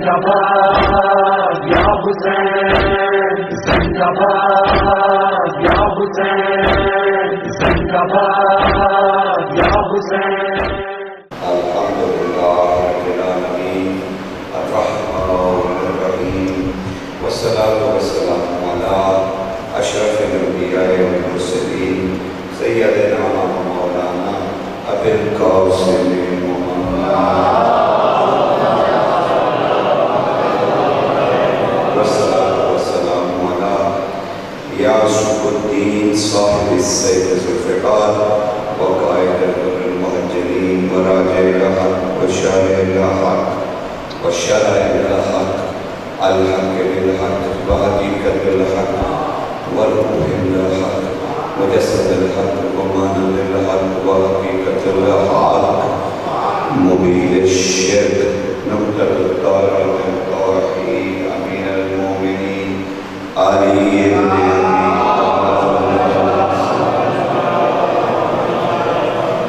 زندہ باد یا حسین، زندہ باد یا حسین، زندہ باد یا حسین۔ الحمدللہ رب العالمین الرحمن الرحیم والصلاة والسلام علی اشرف الانبیاء والمرسلین سیدنا و مولانا ابی القاسم محمد والصلاة والسلام علی یعصب الدین صاحب السیف ذوالفقار وقائد المهاجرین وراجع الحق وشارع الحق وشرع الحق الحق بالحق وحقیقت الحق والروح الحق وجسد الحق ومعنى للحق وحقیقت الحق مبین الشرک نقطة الطارق التوحید امین المومنین علی ابن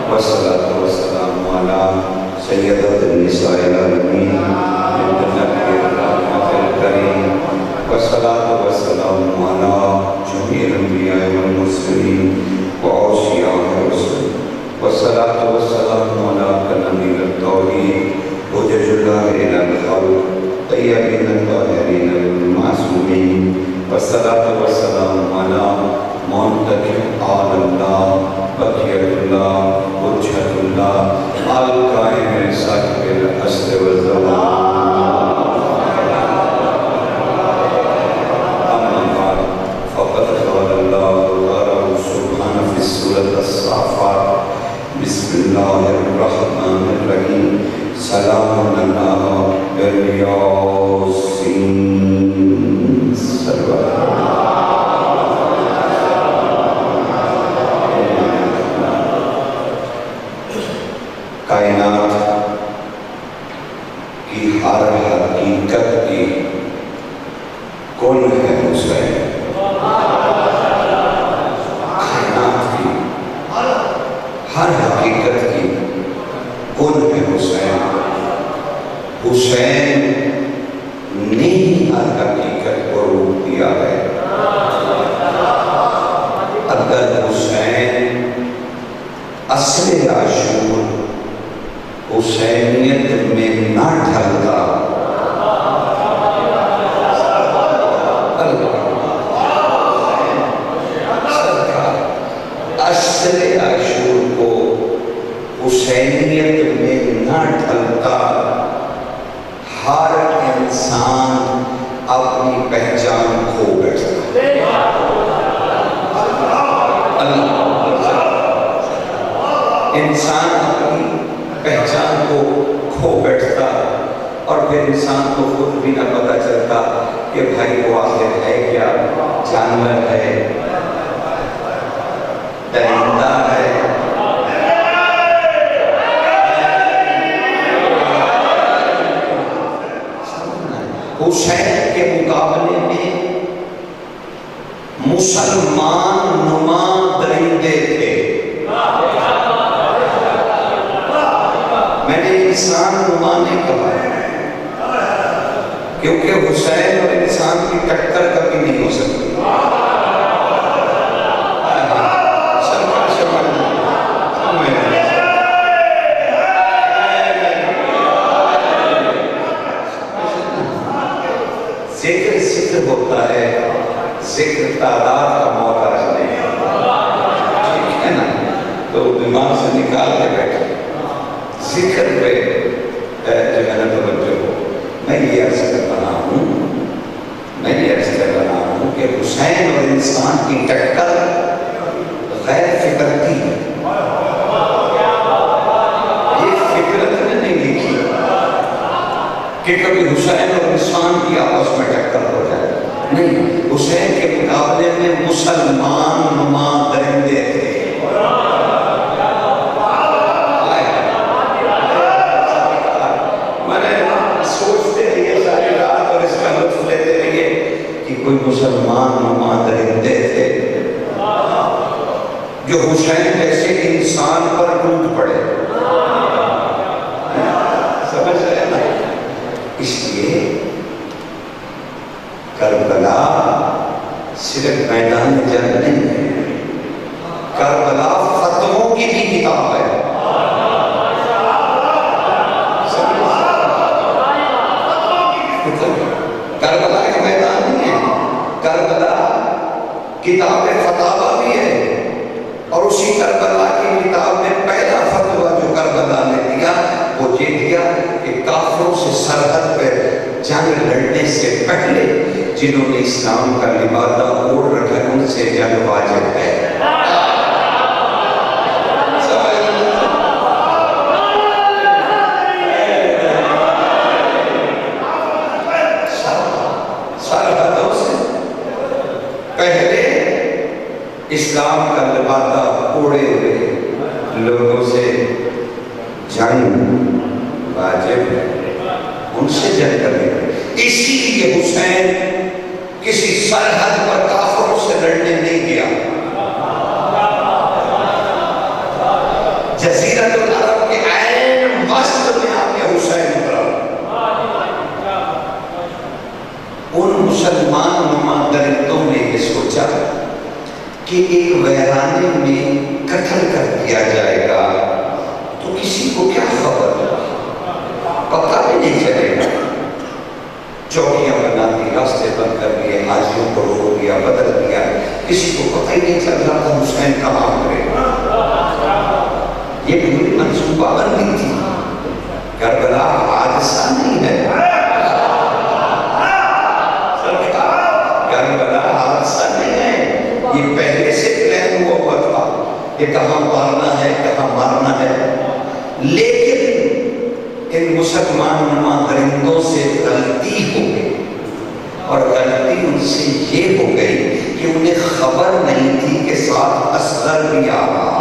والصلاة والسلام على سيدة النساء العالمين بنت النبي الرحمة الكريم والصلاة والسلام على جميع الأنبياء والمرسلين وأوصياء الرسل والصلاة والسلام على كنبي التوحيد حجج الله إلى الخلق طيبين الطاهرين المعصومين والصلاة والسلام على منتقم آل الله بقیت اللہ حجت اللہ القائم صاحب العصر والزمان اما بعد فقد قال اللہ تعالی سبحانہ فی سورۃ الصافات بسم اللہ الرحمن الرحیم سلام علی الیاسین سلام کائنات کی ہر حقیقت کی کون ہے حسین؟ کائنات کی ہر حقیقت کی کون ہے حسین؟ حسین نے ہی ہر حقیقت کو روک دیا ہے۔ اگر حسین اصل عاشور حسینیت میں نہ ڈھلتا اصل عاشور کو حسینیت میں نہ ڈھلتا ہر انسان اپنی پہچان کھو بیٹھتا۔ انسان اپنی پہچان کو کھو بیٹھتا اور پھر انسان کو خود بھی نہ پتہ چلتا کہ بھائی وہ آخر ہے کیا، جانور ہے، درندہ ہے، حسین کے مقابلے میں مسلمان نما درندے تھے۔ میں نے انسان نما نہیں کہا کیونکہ حسین اور انسان کی ٹکر کبھی نہیں ہو سکتی۔ ذکر ہوتا ہے، ذکر تعداد کا محتاج نہیں ہے نا، تو دماغ سے نکال کے بیٹھے ذکر پہ جو ہے نا توجہ ہو۔ میں یہ عرض کر رہا ہوں کہ حسین اور انسان کی ٹکر غیر فطرتی ہے۔ یہ فطرت نے نہیں لکھی کہ کبھی حسین اور انسان کی آپس میں ٹکر ہو جائے، نہیں، حسین کے مقابلے میں مسلمان نما درندے تھے۔ کوئی مسلمان نما درندے تھے جو حسین جیسے انسان پر ٹوٹ پڑے، سمجھ رہے نا؟ اس لیے کربلا صرف میدان جنگ نہیں ہے، کربلا فتووں کی بھی کتاب ہے۔ کربلا ایک میدان نہیں ہے، کربلا کتاب فتاوا بھی ہے، اور اسی کربلا کی کتاب میں پہلا فتویٰ جو کربلا نے دیا وہ یہ دیا کہ کافروں سے سرحد پہ جنگ لڑنے سے پہلے جنہوں نے اسلام کا لبادہ اوڑھ رکھا ہے ان سے جنگ واجب ہے۔ سرحدوں سے پہلے اسلام کا لبادہ اوڑھے ہوئے لوگوں سے جنگ واجب ہے، ان سے جنگ کرنے۔ اسی لیے حسین کسی سرحد پر کافروں سے لڑنے نہیں گیا۔ جزیرۃ العرب کے عین وسط میں آ کے حسین اترا۔ ان مسلمان نما درندوں نے یہ سوچا کہ ایک ویرانے میں قتل کر دیا جائے گا تو کسی کو کیا خبر، پتہ بھی نہیں چلے گا۔ چوکیاں بنا دی، راستے بند کر دیے، حاجیوں کو روک دیا، بدل دیا، کسی کو پتہ ہی نہیں چل رہا تھا حسین کہاں اترے۔ یہ پوری منصوبہ بندی تھی، کربلا حادثہ نہیں ہے، کربلا حادثہ نہیں ہے، یہ پہلے سے پلان ہوا تھا کہ کہاں مارنا ہے کہاں مارنا ہے۔ لیکن ان مسلمان نما درندوں سے غلطی ہو گئی، اور غلطی ان سے یہ ہو گئی کہ انہیں خبر نہیں تھی کہ ساتھ اصغر بھی آ رہا۔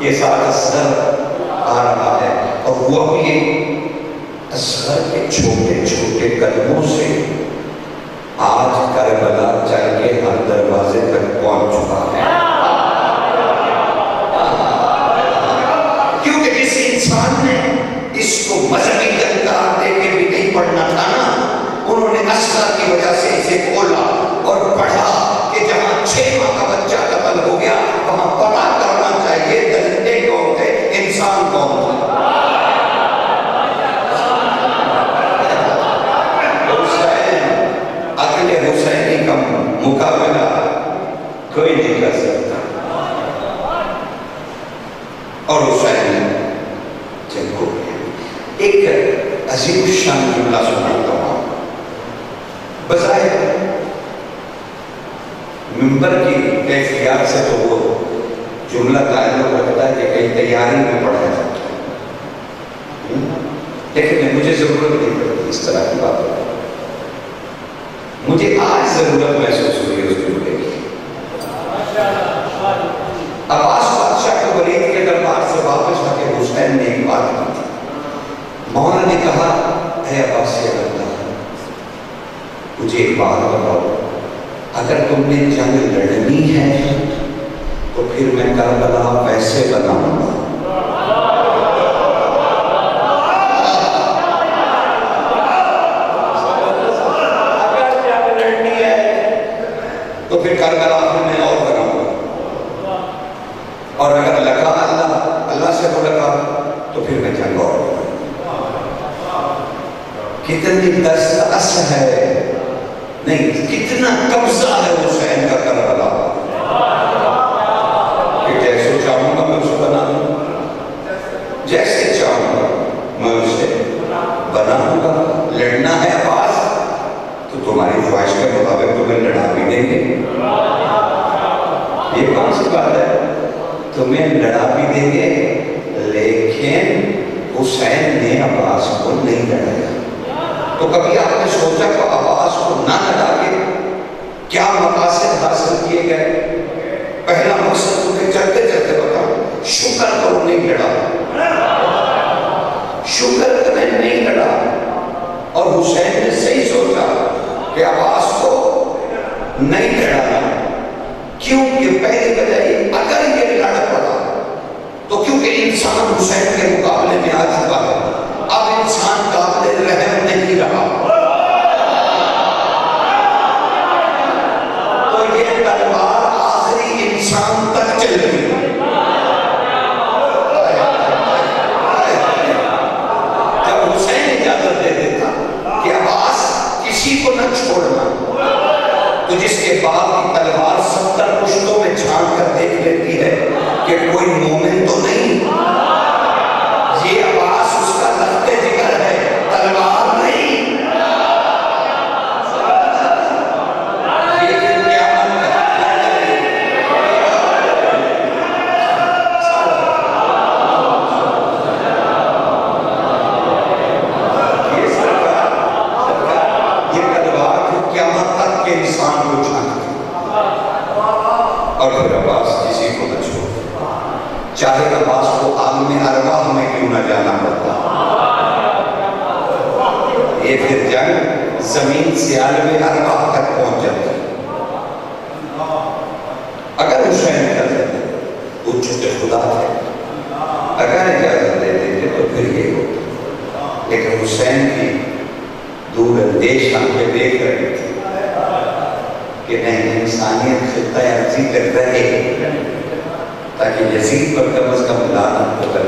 یہ ساتھ اصغر آ رہا ہے، اور وہ بھی اصغر کے چھوٹے چھوٹے قدموں سے آج کربلا چل کے ہر دروازے تک پہنچ چکا ہے۔ کیونکہ جس انسان نے اس کو مذہبی جنگ قرار دے کے بھی نہیں پڑھنا تھا نا، انہوں نے اصغر کی وجہ سے اسے کھولا اور پڑھا کہ جہاں 6 ماہ کا بچہ قتل ہو گیا وہاں پتہ کرنا چاہیے درندے کون تھے، انسان کون تھا۔ حسینی کا مقابلہ کوئی نہیں کر سکتا، اور حسین جنگ ہو گیا۔ ایک عظیم الشان جملہ سناتا ہوں، بظاہر منبر کی کیفیات سے تو وہ جملہ تعلق رکھتا ہے کہ کئی تیاری میں پڑھا جاتا ہے، لیکن مجھے ضرورت نہیں پڑتی اس طرح کی بات، مجھے آج ضرورت محسوس ہوئی اس جملے کی۔ عباس بادشاہ کو ولید کے دربار سے واپس آ کے حسین نے ایک بات کی تھی۔ مولا نے کہا، اے عباس اللہ، مجھے ایک بات بتاؤ، اگر تم نے جنگ لڑنی ہے تو پھر میں کربلا ویسے بناؤں گا۔ تو پھر کربلا میں اور بناؤں گا، اور اگر لگا اللہ سے وہ لگا تو پھر میں جنگ اور بناؤں۔ کتنی دسترس ہے، نہیں کتنا قبضہ ہے حسین کا کربلا، کہ جیسے چاہوں گا میں اسے بنا دوں گا، جیسے چاہوں گا میں اسے بناؤں گا۔ لڑنا ہے عباس تو تمہاری خواہش کے مطابق تمہیں لڑا بھی دیں گے، یہ کون سی بات ہے، تمہیں لڑا بھی دیں گے، لیکن حسین نے عباس کو نہیں لڑایا۔ تو کبھی آپ نے سوچا کہ عباس کو نہ لڑا کے کیا مقاصد حاصل کیے گئے؟ پہلا مقصد تمہیں چلتے چلتے بتاؤ، شکر کرو نہیں لڑا، شکر کریں نہیں لڑا، اور حسین نے صحیح سوچا کہ عباس کو نہیں لڑانا، کیونکہ پہلی وجہ یہ اگر یہ لڑ پڑا تو کیونکہ انسان حسین کے مقابلے میں آ چکا ہے، اب انسان قابل رحم نہیں رہا، تو یہ تلوار آخری انسان تک چل گئی۔ جب حسین اجازت دے دیتا کہ عباس کسی کو نہ چھوڑنا، تو جس کے بعد کی تلوار 70 پشتوں میں جھانک کر دیکھ لیتی ہے کہ کوئی مومن تو نہیں، یہ عباس اس کا لخت جگر ہے، تلوار نہیں۔ یہ پھر کیا عمل ہے؟ یہ تلوار پھر قیامت تک کے انسان کو جھانکتی، اور پھر عباس کسی کو نہ چھوڑ، چاہے عباس کو عالم ارواح میں کیوں نہ جانا پڑتا۔ یہ پھر جنگ زمین سے عالم ارواح تک پہنچ جاتی۔ اگر حسین اجازت دے، وہ چھوٹے خدا تھے، اگر اجازت دے دیتے تو پھر یہ ہوتا، لیکن حسین کی دور اندیش آنکھیں دیکھ رہی تھی کہ نہیں، انسانیت خطہ عرضی کر رہے تاکہ یزید پر کم از کم لعنت تو کر۔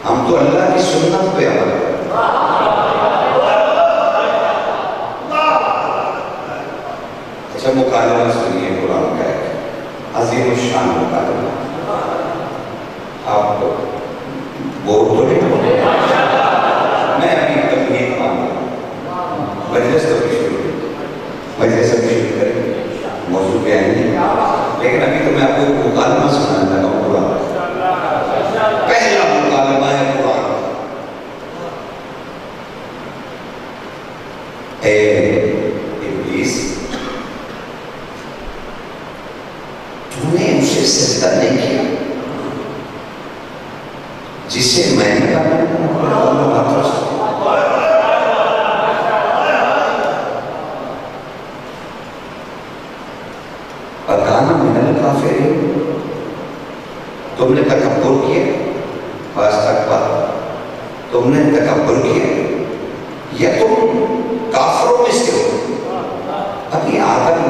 ہم تو اللہ کی سنت پہ عمل کرتے ہیں۔ اچھا مکالمہ سنیے قرآن کا ایک عظیم الشان مکالمہ، آپ بور تو نہیں ہو؟ میں ابھی تمہید مانگا، مجلس تو بھی شروع کریں، مجلس ابھی شروع کریں، موضوع پہ آئیں گے، لیکن ابھی تو میں آپ کو ایک مکالمہ سنانے لگا ہوں قرآن۔ پہلا مکالمہ ہے قرآن، اے ابلیس، تو نے اسے سجدہ نہیں کیا جسے میں نے اکانا من الکافرین، تم نے تکبر کیا، تم نے تکبر کیا، یا تم کافروں میں سے ہو؟ ابھی آدم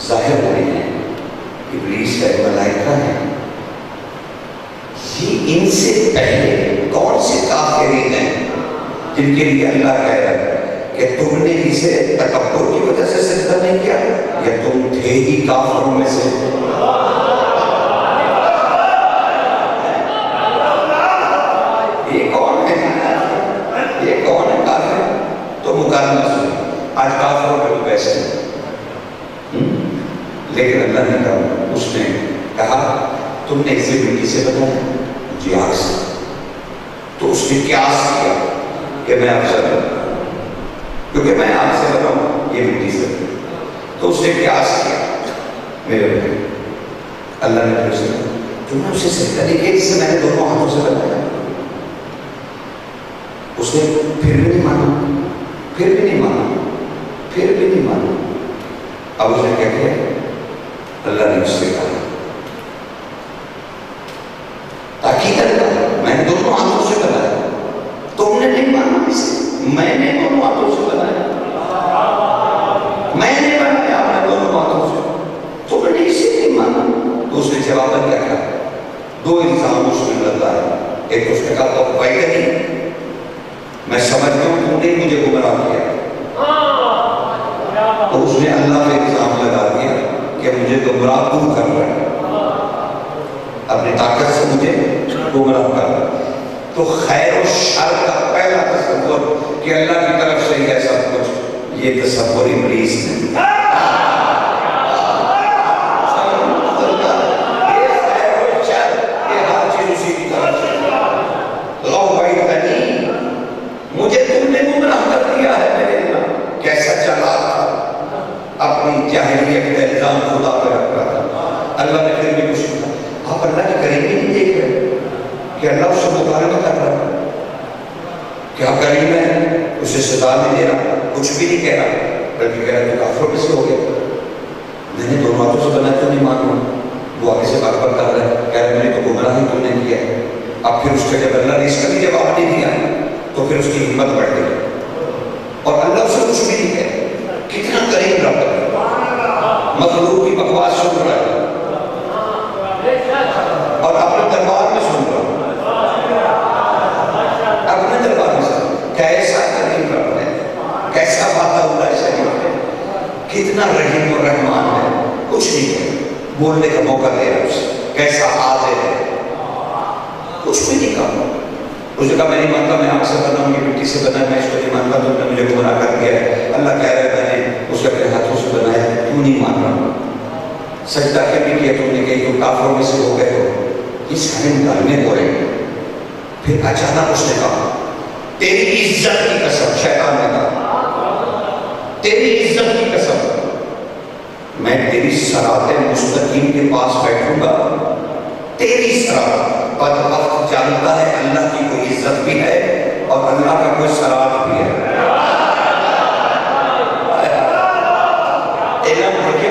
ظاہر ہوئے ہیں، ابلیس ہے، ملائکہ ہے، یہ ان سے پہلے کون سے کافرین ہیں جن کے لیے اللہ کہہ رہا ہے کہ تم نے اسے تکبر کی وجہ سے سجدہ نہیں کیا، یا تم تھے ہی کافروں میں سے؟ یہ کون ہے کافر؟ تو مکالمہ سنیں، آج کافروں کے تو ویسے ہیں، لیکن اللہ نے کہا، اس نے کہا تم نے اسے مٹی سے بنایا، جی آگ سے، تو اس نے قیاس کیا کہ میں افضل ہوں کیونکہ میں آگ سے بناؤں، یہ مٹی سے، تو اس نے قیاس کیا میرے بھائی۔ اللہ نے پھر سے تم نے اسے سجدہ نہیں کیا جس سے میں نے دونوں ہاتھوں سے بنایا؟ اس نے پھر بھی نہیں مانا، پھر بھی نہیں مانا، پھر بھی نہیں مانا۔ اب اس نے کیا کیا؟ اللہ نے اس سے کہا، تاکید کہا، میں نے دونوں ہاتھوں سے بنایا، تم نے نہیں مانا اسے، میں نے دونوں ہاتھوں سے بنایا، میں نے بنایا اپنے دونوں ہاتھوں سے، تم نے اسے نہیں مانا۔ تو اس نے جواب کیا کہا؟ دو الزام اس نے لگایا، ایک اس نے کہا تو فائدہ نہیں، میں سمجھتا ہوں تم نے مجھے گمراہ کیا، تو اس نے اللہ پہ الزام لگا دیا کہ مجھے گمراہ تو کر رہا ہے، اپنی طاقت سے مجھے گمراہ کر رہا ہے۔ تو خیر و شر کا پہلا تصور کہ اللہ کی طرف سے ہی ہے سب کچھ، یہ تصور ابلیس نے مجھے تم نے گمراہ کر دیا ہے میرے اللہ، کیسا چالاک تھا، اپنی جاہلیت کا الزام خدا پہ رکھ رہا تھا۔ اللہ نے پھر بھی کچھ کہا، آپ اللہ کی قریبی نہیں دیکھ رہے کہ اللہ اس سے مطالبہ کر رہا ہے، کیا کریم ہے، اسے سزا نہیں دے رہا، کچھ بھی نہیں کہہ رہا، بلکہ کہہ رہا تو کافروں میں سے ہو گیا، میں نے دونوں ہاتھوں سے بنایا تو نہیں مانوں، وہ آگے سے بار بار کر رہا ہے، کہہ رہا ہے میں نے تو گمراہ ہی تم نے کیا ہے۔ اب پھر اس کا جب اللہ نے اس کا بھی جواب نہیں دیا تو پھر اس کی ہمت بڑھ گئی، اور اللہ اسے کچھ بھی نہیں کہے، کتنا قریب رب ہے، مخلوق کی بکواس سن رہا ہے اور اپنے دربار میں سن رہا ہے، اپنے دربار میں سن، کیسا قریب رب ہے، کیسا باتہ اللہ شریف ہے، کتنا رحیم و رحمان ہے، کچھ نہیں کہے، بولنے کا موقع دے رہا اسے، کیسا حاضر ہے، کچھ بھی نہیں کہا۔ اس نے کہا میں نہیں مانتا، میں آگ سے بنا ہوں، یہ مٹی سے بنا ہے، میں اس کو نہیں مانتا، تم نے مجھے گمراہ کر دیا ہے۔ اللہ کہہ رہا ہے میں نے اسے اپنے ہاتھوں سے بنایا ہے، کیوں نہیں مان رہا؟ سجدہ کیا بھی کیا تم نے کہ تم کافروں میں سے ہو گئے ہو، یہ سارے مکالمے ہو رہے ہیں۔ پھر اچانک اس نے کہا تیری عزت کی قسم، شیطان نے کہا تیری عزت کی قسم میں تیری صراط مستقیم کے پاس بیٹھوں گا، تیری صراط، بدبخت جانتا ہے اللہ کی کوئی عزت بھی ہے اور اللہ کا کوئی صراط بھی ہے۔ علم دیکھے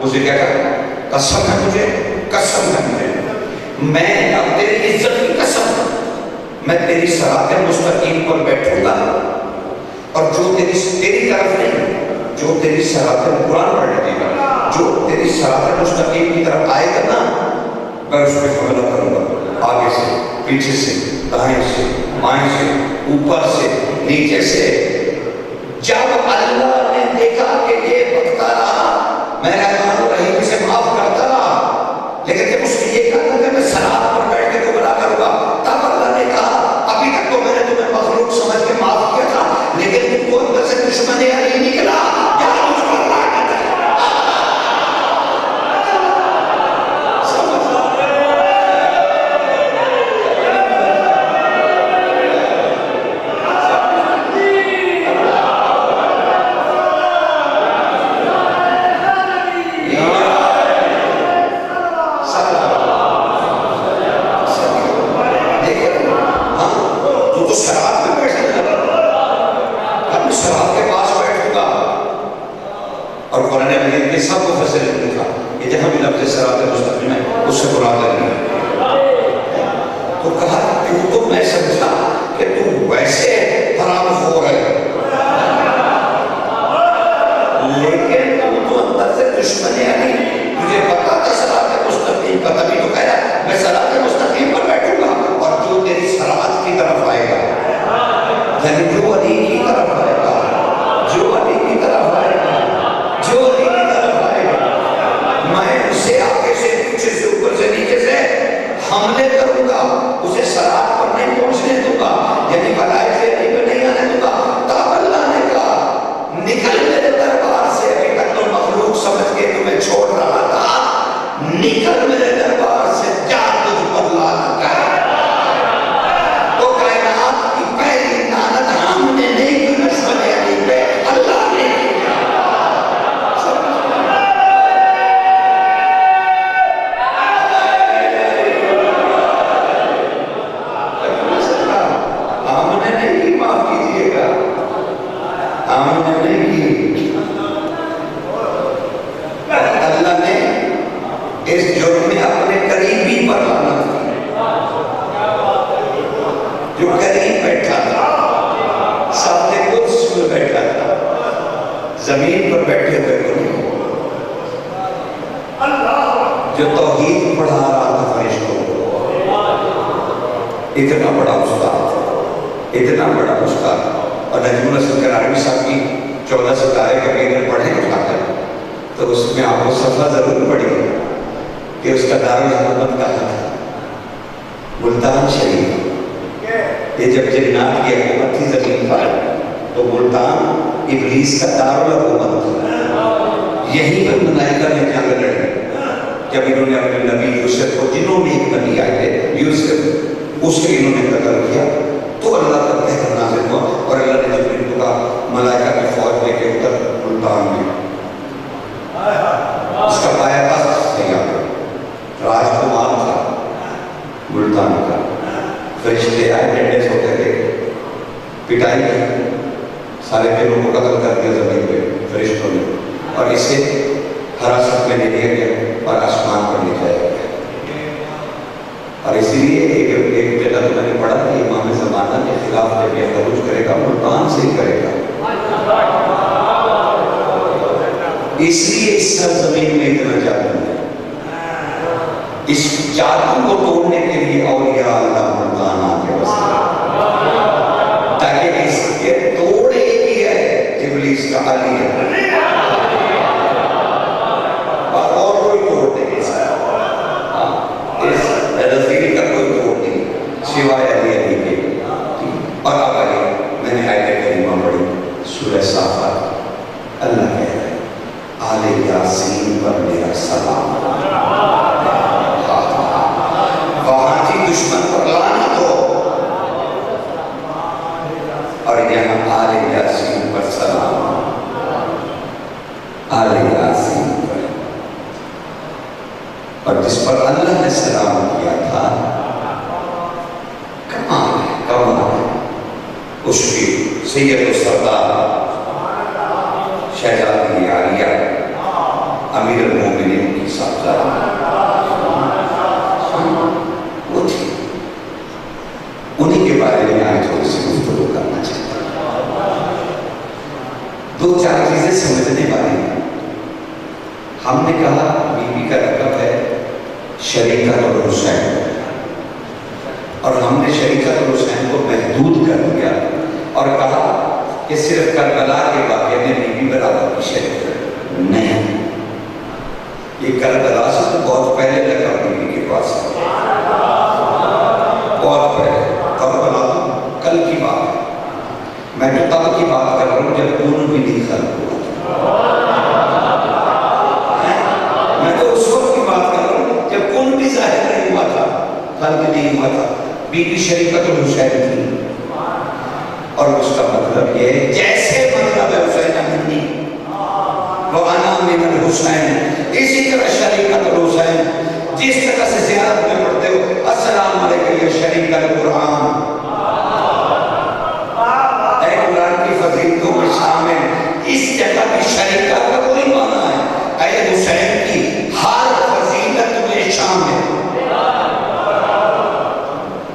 اسے کیا کہا، قسم ہے مجھے، قسم ہے مجھے، میں اب تیری عزت کی قسم میں تیری صراط مستقیم پر بیٹھوں گا، اور جو تیری طرف نہیں، جو تیری صراط قرآن پڑھ لے گا، جو تیری صراط مستقیم کی طرف آئے گا نا، میں اس پہ حملہ کروں گا، آگے سے، پیچھے سے، دائیں سے، بائیں سے، اوپر سے، نیچے سے۔ جب اللہ نے دیکھا کہ یہ بکتا رہا، میں رحمان الرحیم سے معاف کرتا رہا، لیکن جب اس نے یہ کہا کہ میں صراط پر بیٹھ کے گمراہ کروں گا، تب اللہ نے کہا ابھی تک تو میں نے تمہیں مخلوق سمجھ کے معاف کیا تھا، لیکن تم کو اندر سے دشمن علی نکلا، یا مجھ پر لعنت ہے۔ اور قرآن مجید کے سب مفسر نے لکھا کہ جہاں بھی لفظ صراط مستقیم ہے اس سے مراد نہیں ہے، تو کہا تو میں سمجھا کہ تو ویسے حرام خور ہے، لیکن تو اندر سے دشمن علی، تجھے پتا تھا صراط مستقیم کا، تبھی تو کہہ رہا میں صراط مستقیم پر بیٹھوں گا، اور جو تیری صراط کی طرف آئے گا، یعنی جو علی کی طرف آئے گا، جو علی کی طرف آئے گا، جو علی کی طرف آئے گا، میں اسے آگے سے، پیچھے سے، اوپر سے، نیچے سے حملے کروں گا، اسے صراط پر نہیں پہنچنے دوں گا، یعنی بلائے سے علی پر نہیں آنے دوں گا۔ تب اللہ نے کہا نکل میرے دربار سے، ابھی تک تو مخلوق سمجھ کے تمہیں چھوڑ رہا تھا، نکل میرے دربار سے، جا تجھ پر لعنت ہے۔ تو کائنات کی پہلی لعنت ہم نے نہیں کی دشمن علی پہ، اللہ نے کی۔ اللہ نے اس جرم میں اپنے قریبی پر لعنت کی، جو قریب بیٹھا تھا، سامنے قدس میں بیٹھا تھا، زمین پر بیٹھے ہوئے کو نہیں، جو توحید پڑھا رہا تھا فرشتوں کو، اتنا بڑا استاد، اتنا بڑا استاد۔ اور نجم الحسن کرانی صاحب کی 14 ستارے کا پیریڈ پڑھیں اٹھا کر، تو اس میں آپ کو صفحہ ضرور پڑھی کہ اس کا دارالحکومت کہاں تھا، ملتان شریف۔ یہ جب جنات کی حکومت تھی زمین پر تو ملتان ابلیس کا دارالحکومت تھا. یہیں پر ملائکہ نے جنگ لڑی جب انہوں نے اپنے نبی یوسف کو، جنہوں میں ایک نبی آئے تھے یوسف، اس کے انہوں نے قتل کیا. تو اللہ کا قہر نازل ہوا اور اللہ نے جبریل کو کہا ملائکہ کی فوج لے کے اتر ملتان میں. اس کا پایا تھا راجکمار تھا ملتان کا. فرشتے آئے، ڈنڈے سوتے تھے، پٹائی کی، سارے دلوں کو قتل کر دیا زمین پہ فرشتوں نے، اور اسے حراست میں لے لیا گیا اور آسمان پر لے جایا گیا. اور اسی لیے ایک جگہ تو میں نے پڑھا کہ امام زمانہ کے خلاف جب یہ خروج کرے گا ملتان سے ہی کرے گا. اس لیے اس سرزمین میں اتنا جادو ہے. اس جادو کو توڑنے کے لیے اولیاء اللہ ملتان آتے بستے تاکہ اس کے توڑے ہی ہے ابلیس کا علی ہے، اور کوئی توڑ نہیں سکتا. اس رضیل کا کوئی توڑ نہیں سوائے علی علی کے. اور اب آگے میں نے آیت کریمہ پڑھی سورہ صافات. اللہ کہہ رہا ہے آل یاسین پر میرا سلام، وہاں کی دشمن پر لعنت ہو، اور یہاں آل یاسین پر سلام. آل یاسین پر، اور جس پر اللہ نے سلام کیا تھا کمال ہے، کمال ہے. اس کی سید و سردار شہزادی عالیہ امیر المومنین کی صاحبزادی وہ تھی. انہی کے بارے میں آج تھوڑی سی گفتگو کرنا چاہتا ہوں. دو چار چیزیں سمجھنے والی ہیں. ہم نے کہا بی بی کا لقب ہے شریکت الحسین، اور ہم نے شریکت الحسین کو محدود کر دیا اور کہا کہ صرف کربلا کے واقعے میں بی بی برابر کی شریک ہے. نہیں، یہ کربلا سے تو بہت پہلے لگا بی بی کے پاس، بہت پہلے. کربلا تو کل کی بات ہے، میں تو تب کی بات کر رہا ہوں جب خون بھی نہیں خلق ہوا. میں تو اس وقت کی بات کر رہا ہوں جب خون بھی ظاہر نہیں ہوا تھا، خلق نہیں ہوا تھا. بی بی شریکت الحسین تھی، اور اس کا مطلب یہ ہے جیسے مطلب ہے حسین امنی وَأَنَا مِنَ الْحُسَيْنِ، اسی طرح شریکت الحسین. جس طرح سے زیارت میں پڑھتے ہو السلام علیکم یا شریک القرآن، اے قرآن کی فضیلتوں میں شامل، اس جگہ بھی شریکت کا کوئی معنی ہے. اے حسین کی ہر فضیلت میں شامل.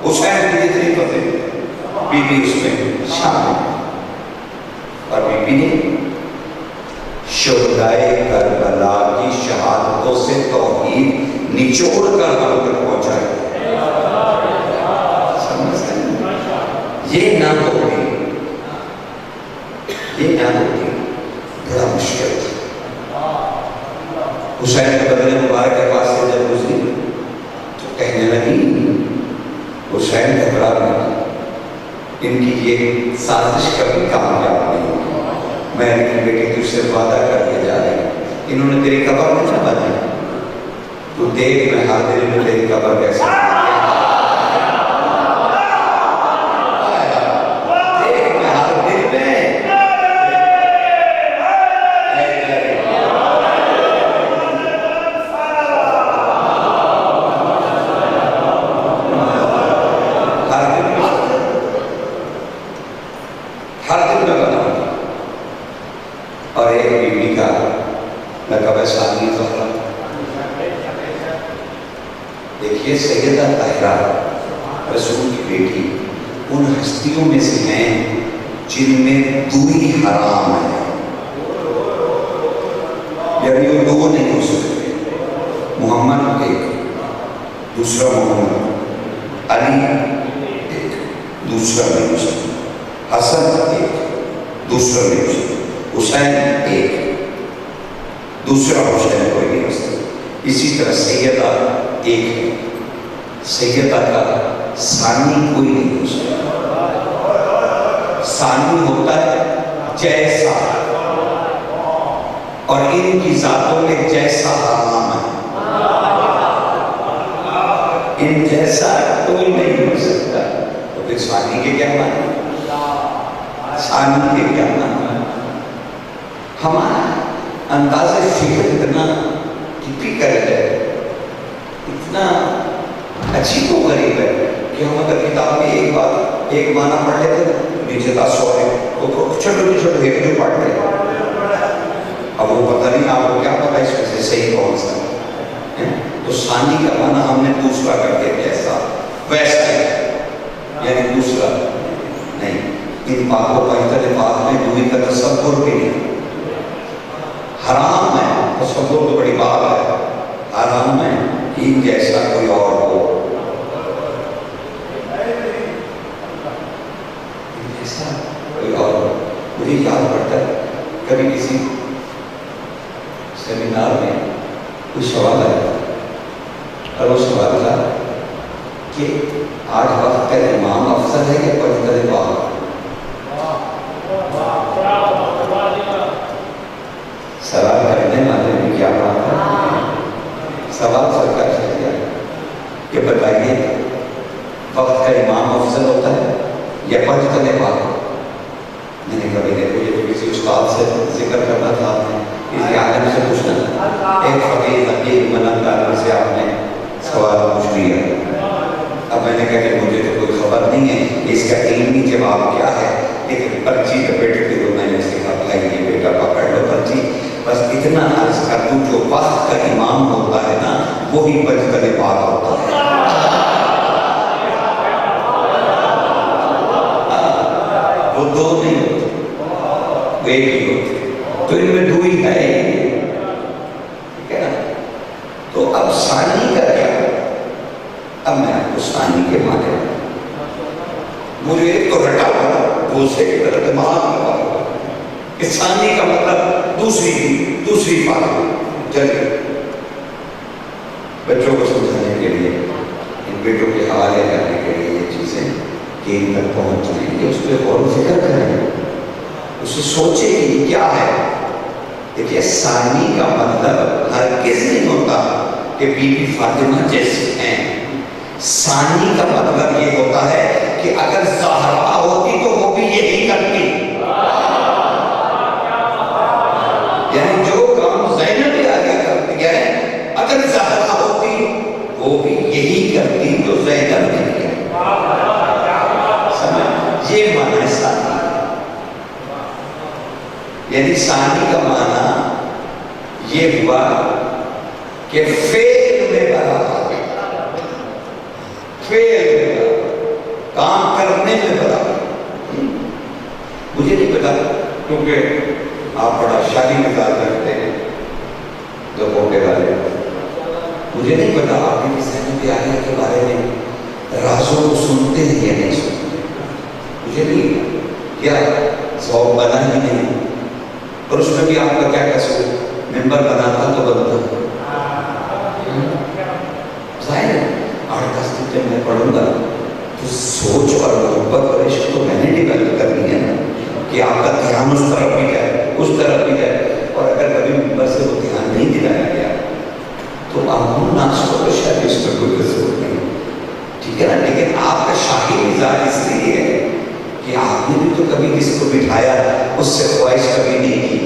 حسین کی جتنی فضیلت بی بی اس میں شامل. اور بی بی نے شہدائے کربلا کی شہادتوں سے توحید نچوڑ کر ہم تک پہنچائے. سمجھتے ہیں؟ یہ نہ ہوتی بڑا مشکل تھا. حسین کے بدن مبارک کے پاس سے جب گزری تو کہنے لگی حسین گھبرا نہیں، ان کی یہ سازش کبھی کامیاب نہیں ہوگی. میں نے اپنی بیٹی تجھ سے وعدہ کر کے جا رہی ہوں، انہوں نے تیری قبر نہیں نہ بنائی، تو دیکھ میں ہر دل میں تیری قبر کیسے دیکھ میں ہر دل میں ہر دل میں بنا. اور ایک بی بی کا لقب ہے ثانی زہرا. دیکھیے سیدہ طاہرہ رسول کی بیٹی ان ہستیوں میں سے ہیں جن میں دوئی حرام ہے، یعنی وہ دو نہیں ہو سکتے. محمد ایک، دوسرا محمد، علی ایک، دوسرا نہیں ہو سکتا. حسن ایک، دوسرا نہیں ہو سکتا. حسین ایک، دوسرا حسین کوئی نہیں ہو سکتا. اسی طرح سیدہ ایک ہے، سیدہ کا ثانی کوئی نہیں ہو سکتا. ثانی ہوتا ہے جیسا، اور ان کی ذاتوں میں جیسا حرام ہے، ان جیسا کوئی نہیں ہو سکتا. تو پھر ثانی کے کیا معنی؟ ثانی کے کیا معنی؟ ہمارا انداز فکر اتنا ٹپیکل ہے، اتنا عجیب و غریب ہے کہ ہم اگر کتاب میں ایک بات ایک معنی پڑھ لیتے ہیں نیچے تاثر ہے تو چھوٹے چھوٹے ایک جو پڑھ لیں، اب وہ پتہ نہیں آپ کو کیا پتا اس میں سے صحیح کون سا ہے. تو ثانی کا معنی ہم نے دوسرا کر کے کیسا ویسا ہے، یعنی دوسرا نہیں. ان پاک و پویتر پاک میں دوئی کا تصور بھی نہیں، حرام ہے. تصور تو بڑی بات ہے، حرام ہے ان جیسا کوئی اور ہو. ان جیسا کوئی اور ہو. مجھے یاد پڑتا ہے کبھی کسی سیمینار میں کوئی سوال آیا اور وہ سوال تھا کہ آج وقت کا امام افضل ہے یا پویتر پاک؟ سوال کرنے والے نے کیا بات ہے؟ سوال سرکار سے کیا کہ بتائیے وقت کا امام افضل ہوتا ہے یا پویتر پاک؟ میں نے کبھی دیکھو یہ تو کسی استاد سے ذکر کرنا تھا، آپ نے کسی عالم سے پوچھنا تھا، ایک فقیر حکیم منندار سے آپ نے سوال پوچھ لیا. اب میں نے کہا کہ مجھے تو کوئی خبر نہیں ہے اس کا علمی جواب کیا ہے، لیکن پرچی لپیٹ کے تو میں نے اس سے کہا بھائی یہ بیٹا پکڑ لو پرچی، بس اتنا عرض کر دوں جو وقت کا امام ہوتا ہے نا وہی پویتر پاک ہوتا ہے. وہ دو نہیں ہوتے، وہ ایک ہی ہوتے. تو ان میں دو ہی ہے، ٹھیک ہے نا. تو اب ثانی کا کیا ہے؟ اب میں آپ کو ثانی کے معنی مجھے ایک تو رٹا ہوا دوسرے کی طرح دماغ لگا ہوا کہ ثانی کا مطلب دوسری بات. چلیے بچوں کو سمجھانے کے لیے ان بیٹوں کے حوالے کرنے کے لیے یہ چیزیں کہ ان تک پہنچ جائیں گے، اس پہ غور و فکر کریں، اسے سوچیں کہ یہ کیا ہے. دیکھیے ثانی کا مطلب ہرگز نہیں ہوتا کہ بی بی فاطمہ جیسی ہیں. ثانی کا مطلب یہ ہوتا ہے کہ اگر زہرا ہوتی تو وہ بھی یہی کرتی، یعنی جو کام زینب عالیہ کرتی ہے اگر زہرا ہوتی وہ بھی یہی کرتی جو زینب نے کیا. سمجھ یہ معنی ہے ثانی. یعنی ثانی کا معنی یہ ہوا کہ فعل میں برابر، فعل میں برابر، کام کرنے میں برابر. مجھے نہیں پتا کیونکہ آپ بڑا شادی مزاج کرتے ہیں دو موقع والے، مجھے نہیں پتا آپ کی زینب عالیہ کے بارے میں رازوں کو سنتے ہیں یا نہیں سنتے. مجھے نہیں کیا ذوق بنا ہی نہیں، اور اس میں بھی آپ کا کیا قصور؟ ممبر بناتا تو بنتا. ظاہر ہے 8-10 دن جب میں پڑھوں گا تو سوچ اور محبت اور عشق تو میں نے ڈیولپ کرنی ہے نا کہ آپ کا دھیان اس طرف بھی جائے اس طرف بھی جائے. اور اگر کبھی ممبر سے وہ دھیان نہیں دلایا گیا تو آپ ناس کو شاید اس میں کوئی قصور نہیں، ٹھیک ہے نا. لیکن آپ کا شاہی مزاج اس لیے ہے کہ آپ نے بھی تو کبھی کسی کو بٹھایا اس سے خواہش کبھی نہیں کی.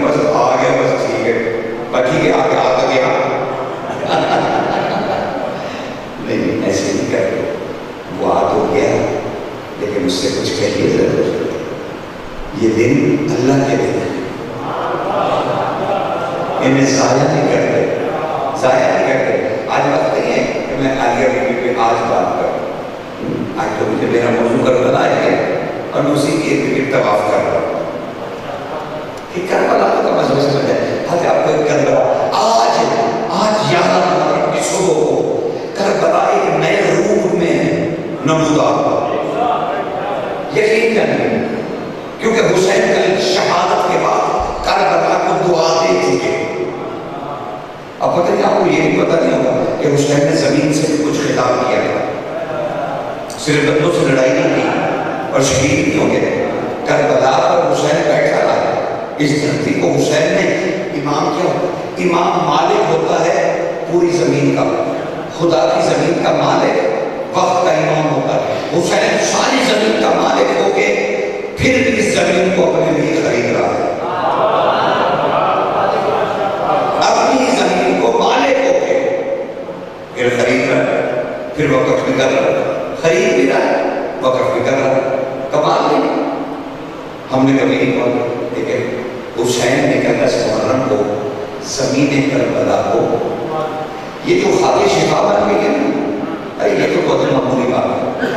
بس آ گیا بس ٹھیک ہے ٹھیک ہے آگے آ گیا. نہیں ایسے نہیں کرتے، وہ آ تو گیا لیکن اس سے کچھ کہیے ضرور. یہ دن اللہ کے دن ہے، انہیں ضائع نہیں کرتے، ضائع نہیں کرتے. آج وقت نہیں ہے کہ میں عالیہ بی بی پہ آج بات کروں. آج تو مجھے میرا موضوع کربلا ہے اور میں اسی کی ایک طواف کر رہا ہوں کہ کربلا کا مذہب سمجھ ہے. آج آپ کو ایک کربلا آج 11 محرم کی صبح کو کربلا ایک نئے روپ میں نمودار یقین جانیے، کیونکہ حسین کا شہادت کے بعد کربلا کو دعا دے چکے. اب پتہ نہیں آپ کو یہ بھی پتہ نہیں ہوگا کہ حسین نے زمین سے کچھ خطاب کیا ہے. صرف بندوں سے لڑائی نہیں کی اور شہید نہیں ہو گئے. کربلا پر حسین بیٹھا رہا. اس دھرتی کو حسین نے امام کیا. امام مالک ہوتا ہے پوری زمین کا, خدا کی زمین کا مالک وقت کا امام ہوتا ہے. حسین ساری زمین کا مالک ہو کے پھر بھی اس زمین کو اپنے لیے خرید رہا ہے. اپنی زمین کو مالک ہو کے پھر خرید رہا ہے, پھر وقف بھی کر رہا ہے. خرید بھی رہا ہے, وقف بھی کر رہا ہے. کمال نہیں. ہم نے کبھی نہیں پڑھا, لیکن حسین نے کہا 10 محرم کو زمین کربلا کو یہ جو خاک شفا بن گئی ہے نا, ارے یہ تو بہت معمولی بات ہے.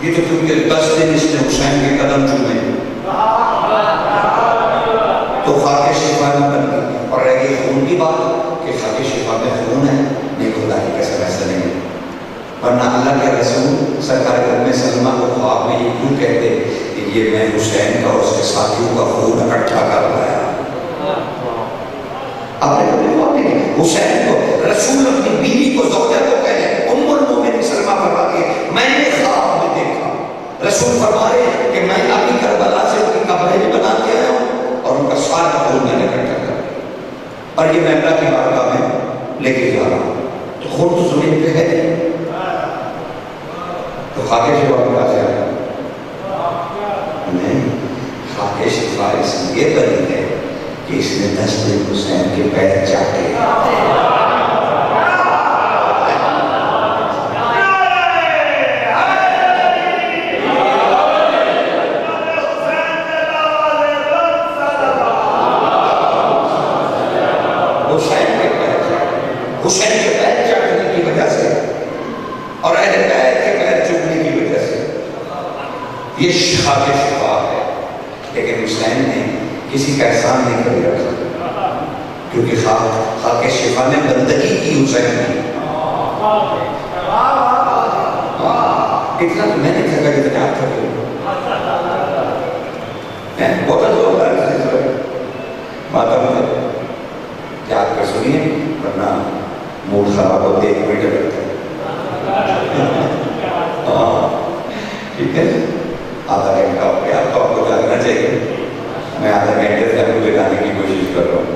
یہ تو کیونکہ 10 دن اس نے حسین کے قدم چومے تو خاک شفا نہ بن گئی. اور رہ گئی خون کی بات کہ خاک شفا میں خون ہے, نہیں خدا کی قسم ایسا نہیں ہے. ورنہ اللہ کے رسول سرکار ام سلمہ کو خواب میں یہ کیوں کہتے کہ یہ میں حسین کا اور اس کے ساتھیوں کا خون اکٹھا کر لایا. آپ نے کبھی خواب نہیں کیا حسین کو رسول اپنی بیوی کو زوجہ کو کہے ام المومنین سلمہ فرماتی ہے میں نے خواب میں دیکھا. رسول فرما رہے کہ میں ابھی کربلا سے ان کی قبریں بھی بنا کے آیا ہوں اور ان کا سارا خون میں نے اکٹھا کر اور یہ میں اللہ کی بارگاہ میں لے کے جا رہا ہوں. تو خون تو زمین پہ ہے نہیں, تو خاک شفا میں کہا جائے نہیں. خاک شفا اس لیے بنی ہے کہ اس نے 10 دن حسین کے پیر چاٹے. حسین کے پیر چاٹنے کی وجہ سے اور اہل بیت کے پیر چومنے کی وجہ سے یہ خاک شفا ہے. لیکن حسین نے کسی کا احسان نہیں کبھی رکھا کیونکہ خاک شفا نے بندگی کی حسین نے. اتنا تو میں نے تھکا جتنے آپ تھکے بہت زور ماتم میں یاد کر سنیے ورنہ موڈ خراب ہوتے 1 منٹ لگتا ہے. ٹھیک ہے, آدھا گھنٹہ ہو گیا تو آپ کو جاگنا چاہیے. میں آدھا گھنٹے سے آپ کو جگانے کی کوشش کر رہا ہوں.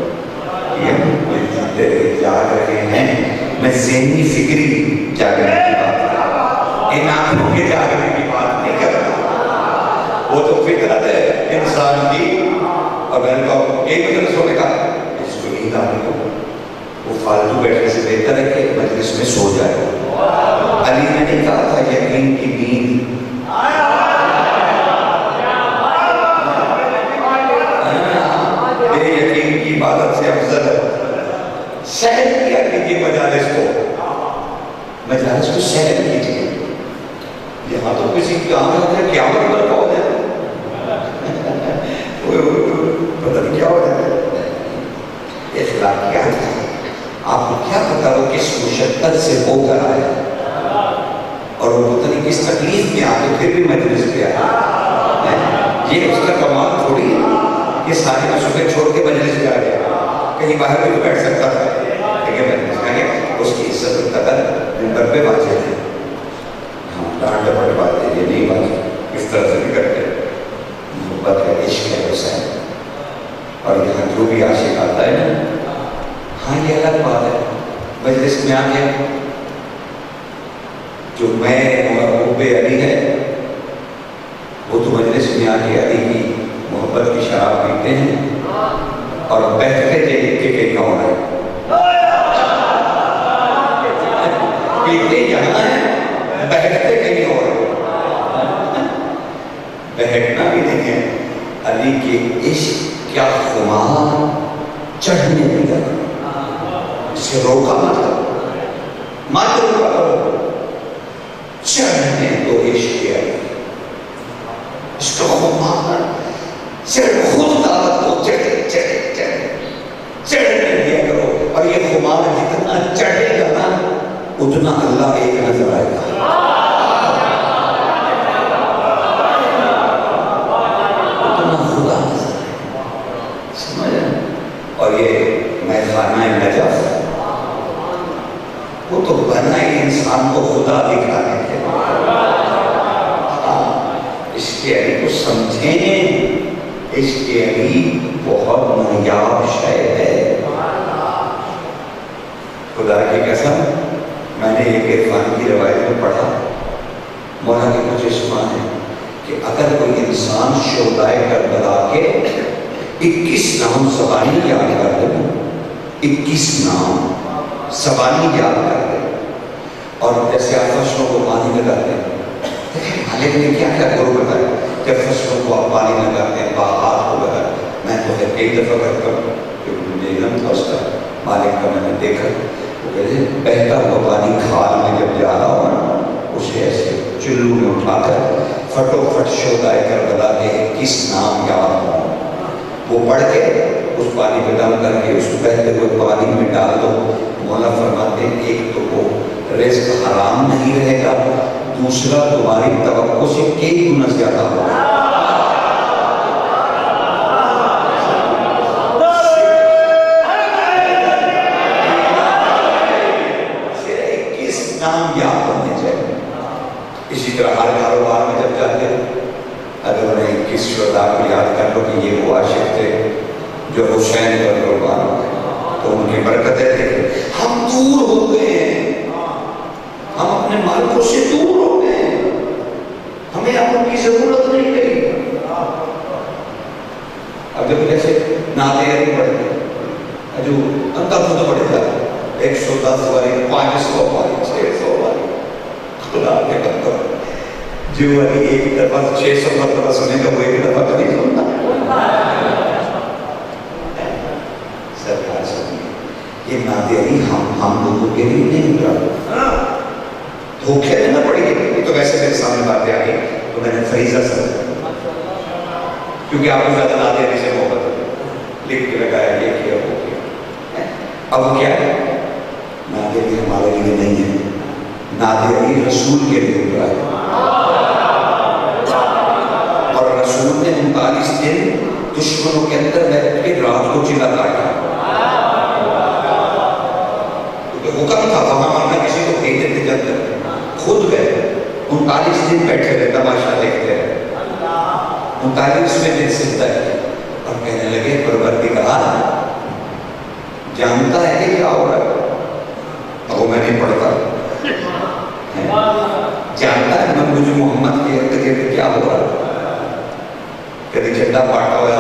ٹھیک ہے, جاگ رہے ہیں. میں ذہنی فکری جاگنے کی بات کر رہا ہوں, ان آنکھوں کے جاگنے کی بات نہیں کر رہا. وہ تو فطرت ہے انسان کی. اور میں نے کہا 1 بجے سونے کا اس کو نیند آنے کو وہ فالتو بیٹھنے سے بہتر ہے کہ مجلس میں سو جائے. علی نے نہیں کہا تھا یقین کی نیند بے یقین کی عبادت سے افضل ہے. سہل کیا کیجیے مجالس کو سہل کیجیے. یہاں تو کسی کی آنکھ ہوتا ہے قیامت پر ہو جائے پتہ نہیں کیا ہو جائے. اخلاقیات ہے. آپ کو کیا پتا وہ کس مشقت سے ہو کر آیا اور وہ پتہ نہیں کس تکلیف میں آ کے پھر بھی مجلس پہ آیا. یہ اس کا کمال تھوڑی ہے کہ سارے میں صبح چھوڑ کے مجلس پہ آ گیا. کہیں باہر بھی تو بیٹھ سکتا تھا لیکن مجلس میں آگے اس کی عزت و قدر ممبر پہ واضح ہے. ہاں ڈانٹ ڈپٹ بات ہے, یہ نہیں بات اس طرح سے بھی کرتے. محبت ہے, عشق ہے حسین. اور یہاں جو بھی عاشق آتا ہے نا, ہاں یہ الگ بات ہے. مجلس میں آ گیا جو میں اور حب علی ہے وہ تو مجلس میں آ کے علی کی محبت کی شراب پیتے ہیں اور بیٹھتے دیکھ کے کہیں ہونا ہے. پیتے یہاں ہے, بیٹھتے کہیں اور ہے. بیٹھنا بھی نہیں ہے. علی کے عشق کیا خمار چڑھنے لگا, اسے روکا مت روکا کرو. چڑھنے تو عشق ہے, اس کا خمار صرف خود دعوت کو چڑھنے دیا کرو. اور یہ خمار جتنا چڑھے گا نا اتنا اللہ ایک نظر آئے گا. اور یہ میخانہ نجف وہ تو بنا ہی انسان کو خدا دکھا عشق علی کو سمجھیں، عشق علی بہت نایاب شے ہے۔ خدا کی قسم، میں نے ایک عرفان کی روایت میں پڑھا، مولا کے کچھ اشعار ہیں کہ اگر کوئی انسان شہدائے کربلا کے 21 نام زبانی یاد کر دے، 21 نام زبانی یاد کر دے، اور جیسے آپ فصلوں کو پانی لگاتے ہیں، دیکھیں مالک نے کیا کیا گرو بتایا، جب فصلوں کو آپ پانی لگاتے ہیں، باغات کو لگاتے ہیں، میں تو ایک دفعہ کرتا ہوں کیونکہ مجھے علم تھا اس کا، مالک کا میں نے دیکھا، وہ کہتے ہیں بہتا ہوا پانی کھال میں جب جا رہا ہو نا، اسے ایسے چلو میں اٹھا کر پھٹو پھٹ شہدائے کربلا کے 21 نام یاد ہوں، وہ پڑھ کے اس پانی پہ دم کر کے اس بہتے ہوئے پانی میں ڈال دو، مولا فرماتے ہیں ایک تو وہ رزق حرام نہیں رہے گا، دوسرا تمہاری توقع سے کئی گنا زیادہ ہوگا۔ صرف 21 نام یاد ہونے چاہیے۔ اسی طرح ہر کاروبار میں جب جاتے ہیں، اگر انہیں 21 شہداء کو یاد کر لو کہ یہ وہ عاشق تھے جو حسین پر قربان ہو گئے، تو ان کی برکتیں تھے۔ ہم دور ہو گئے ہیں، ہم اپنے مالکوں سے دور ہو گئے ہیں، ہمیں اب ان کی ضرورت نہیں رہی۔ اب جب جیسے نعتیں علی پڑھتے ہیں، جو انتا خود پڑھے جاتے ہیں 110 والی، 500 والی، 600 والی، خدا کے بندوں، جو علی ایک دفعہ 600 مرتبہ سنے گا وہ ایک دفعہ کبھی سنتا سرکار سنیے، یہ نعت علی ہم لوگوں کے لیے نہیں اترا، دھوکے میں نہ پڑی گئی۔ تو ویسے میرے سامنے باتیں آ گئی تو میں نے فریضہ سمجھا، کیونکہ آپ کو زیادہ نعت علی سے محبت ہے، لکھ کے لگایا، یہ کیا وہ کیا۔ اب کیا ہے، نعت علی ہمارے لیے نہیں ہے، نعت علی رسول کے لیے اترا ہے، اور رسول نے 39 دن دشمنوں کے اندر بیٹھ کے رات کو چلا کاٹا، کیونکہ حکم تھا وہاں مرنا کسی کو بھیجتے تھے، جب خود گئے 39 دن بیٹھے رہے، تماشا دیکھتے رہے، 39ویں دن سجدہ کیا اور کہنے لگے پروردگار جانتا ہے کہ کیا ہو رہا ہے، اور وہ میں نہیں پڑھتا، جانتا ہے میں مجھے محمد کے ارد گرد کیا ہو رہا ہے، کبھی جھنڈا پاٹا ہوا ہے،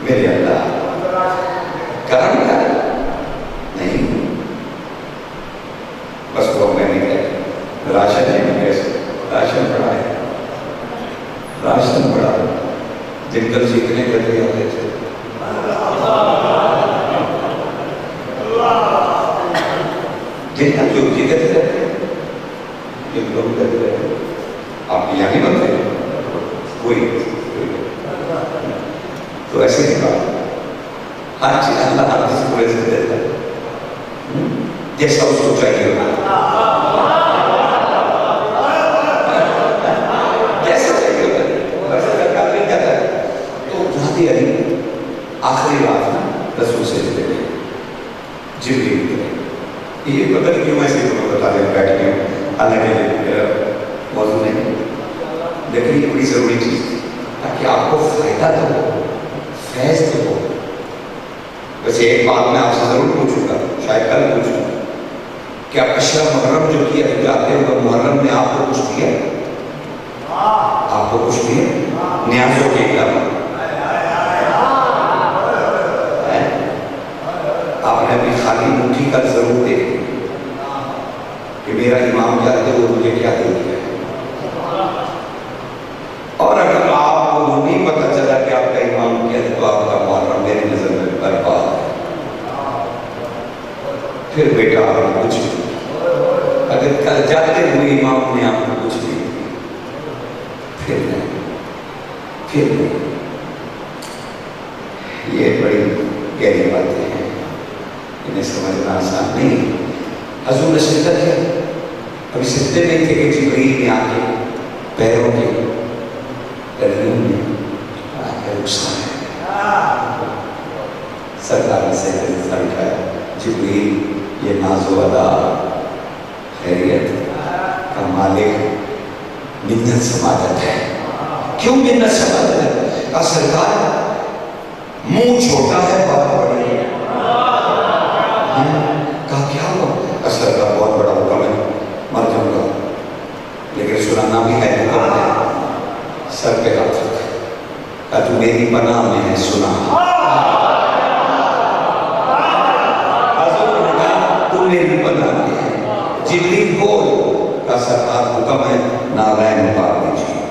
میرے اللہ کرم کر نہیں، بس وہ میں نہیں کہتا، راشن نہیں کیسے، راشن بڑا ہے، راشن بڑا ہے، جنگل سیکھنے کے لیے آتے تھے، جنگل جو جگہ رہتے ہیں، جنگلوں میں رہتے ہیں، آپ یہاں نہیں بنتے کوئی، تو ایسے ہی بات ہر چیز اللہ ہر کسی کو رزق دیتا ہے جیسا اس کو چاہیے ہوتا جیسا چاہیے ہوتا ہے، ویسا سرکار مل جاتا ہے۔ تو نعت علی آخری رات میں رسول سے ملے گئے، جبریل ملے، یہ پتہ نہیں کیوں ایسے ہی بتا دیں بیٹھ کے، حالانکہ موضوع نہیں، لیکن یہ بڑی ضروری چیز ہے تاکہ آپ کو فائدہ تو ہو، فیض تو ہو۔ ویسے ایک بات میں آپ سے ضرور پوچھوں گا، شاید کل پوچھوں گا، کیا عشرہ محرم جو کیا جاتے ہوئے محرم نے آپ کو کچھ دیا؟ آپ کو کچھ دیا؟ نیازوں کے علاوہ آپ نے اپنی خالی مٹھی کا ضرور دیکھی کہ میرا امام جاتے ہوئے مجھے کیا دے دیا ہے، اور اگر آپ کو وہ نہیں پتہ چلا کہ آپ کا امام کیا ہے تو آپ کا محرم میری نظر میں برباد ہے۔ پھر بیٹا آپ نے کچھ نہیں، اگر کل جاتے ہوئے امام نے آپ کو کچھ نہیں دیا، پھر نہیں، یہ بڑی گہری باتیں ہیں، انہیں سمجھنا آسان نہیں۔ حضور نے سجدہ کیا، ابھی سجدے میں تھے کہ جبریل نے آ کے پیروں کے گلیوں میں آ کے رخسایا، سرکار نے سجدے میں سر اٹھایا، جبریل یہ ناز و ادا خیریت، کہا مالک منت سماجت ہے. کیوں منت سماجت ہے؟ کہا سرکار منہ چھوٹا ہے بات بڑی ہے. کہا کیا ہوا؟ کہا سرکار بہت بڑا حکم ہے، مر جاؤں گا لیکن سنانا بھی ہے حکم ہے. سر پہ ہاتھ رکھ. کہا تو میری پناہ میں ہے، سنا. حضور نے کہا تو میری پناہ میں ہے. جبریل بول. کہا سرکار حکم ہے نارائن اتار دیجیے.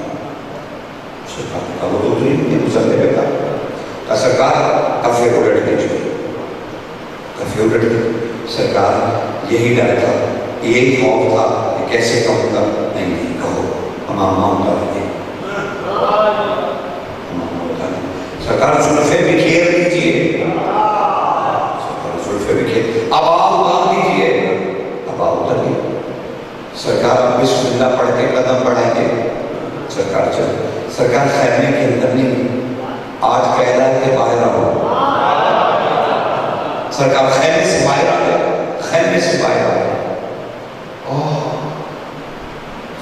سرکار نے کہا وہ تو اتری نہیں گزرتے بیٹا. کہا سرکار کفے الٹ دیجیے. کفے الٹ دی. سرکار یہی ڈر تھا، یہی خوف تھا کہ کیسے کہوں گا. نہیں نہیں کہو امامہ اتار دیجیے. سرکار زلفے بکھیر دیجیے. سرکار زلفے بکھیر. ابا اتار دیجیے. ابا اتر دی. سرکار بسم اللہ پڑھ کے قدم بڑھائیں گے. سرکار چل. سرکار خیمے کے اندر نہیں، آج کہہ رہا ہے کہ باہر آؤ. سرکار خیمے سے باہر آ گئے. خیمے سے باہر آ گئے.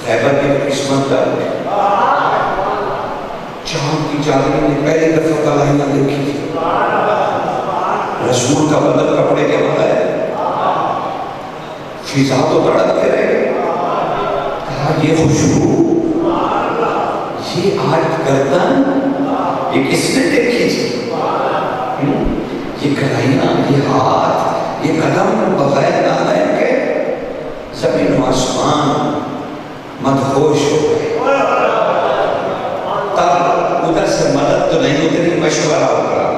خیبر کی قسمت ہے. چاند کی چادری نے پہلی دفعہ کلائیاں دیکھی تھی. رسول کا بدن کپڑے کے بغیر. فضا تو تڑپتے رہے. کہا یہ خوشبو، یہ آج گردن، یہ کس نے دیکھی تھی؟ یہ کلائیاں، یہ ہاتھ، یہ قدم بغیر نالائن کے. زمین و آسمان مدہوش ہو گئے. تب ادھر سے مدد تو نہیں اتری، مشورہ اترا.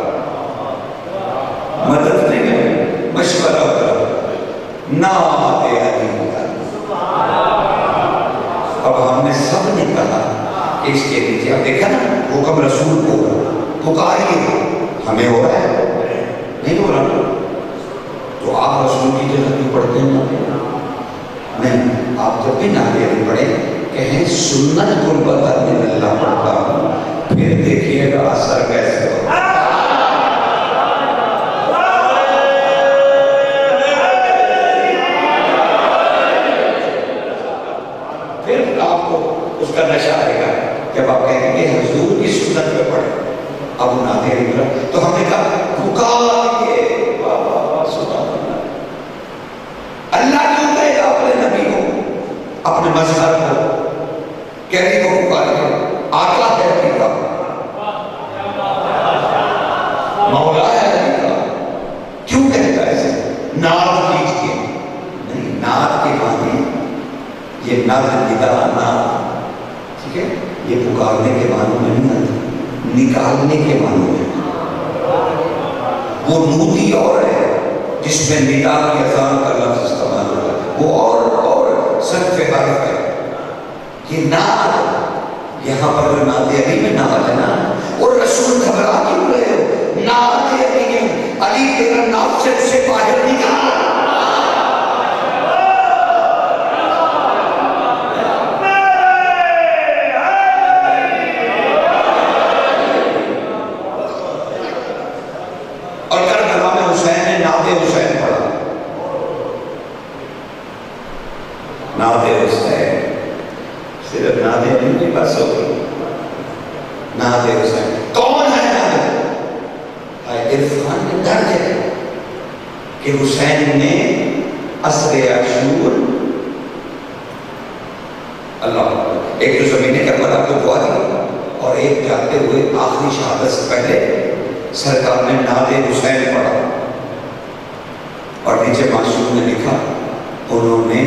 مدد نہیں ہے، مشورہ اترا. نعت علی اترا. اب ہم نے سب نے کہا کہ اس کے نیچے اب دیکھا نا حکم رسول کو پکاریے. ہمیں ہو رہا ہے نہیں ہو رہا تو آپ رسول کی جگہ کیوں پڑھتے ہیں؟ نہیں، آپ جب بھی نعرے پڑھیں کہیں سنت قربت من اللہ پڑھتا ہوں، پھر دیکھیے گا اثر کیسے ہو. پھر آپ کو اس کا نشہ آئے گا جب آپ کہیں گے حضور کی سنت پہ پڑھیں. اب نعرے تو ہم نے کہا پکاریے. اللہ کیوں کہے گا اپنے نبی کو، اپنے مظہر کو، کہنے کو پکارے؟ آقا ہے علی کا، مولا ہے علی کا. کیوں کہتا ہے ایسے؟ نعت کیجیے. نہیں، نعت کے معنی یہ نعت ندا نعت، ٹھیک ہے، یہ پکارنے کے معنوں میں نہیں آتا، نکالنے کے معنوں میں. وہ نودی اور ہے جس میں ندا کی اذان کا لفظ استعمال ہوتا ہے، وہ اور صرف حرف ہے. یہ نعت یہاں پر نعت علی میں نعت ہے نا. اور رسول گھبرا کیوں رہے ہو؟ نعت علی علی تیرا نعت سے اسے باہر نکال. اور کربلا میں حسین نے نعت حسین پڑھا. نعت حسین صرف نعت نہیں بس ہو گئی. نعت حسین کون ہے؟ نعت عرفان میں درج ہے کہ حسین نے عصر عاشور اللہ ایک جو زمین کربلا کو دعا دی اور ایک جاتے ہوئے آخری شہادت سے پہلے سرکار نے نعت حسین پڑھا اور نیچے معصوم نے لکھا انہوں نے